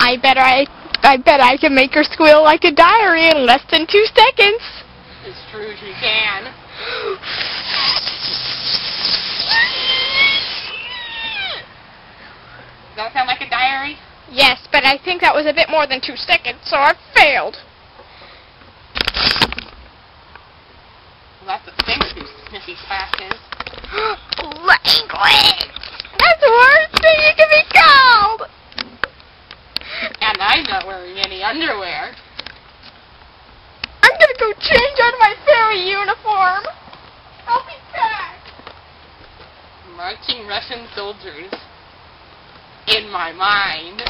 I bet I can make her squeal like a diary in less than 2 seconds. As true as you can. Does that sound like a diary? Yes, but I think that was a bit more than 2 seconds, so I failed. Well, that's the thing with these sniffy classes. Language! That's the worst thing you can be called! And I'm not wearing any underwear. I'm gonna go change out of my fairy uniform. I'll be back. Marching Russian soldiers in my mind.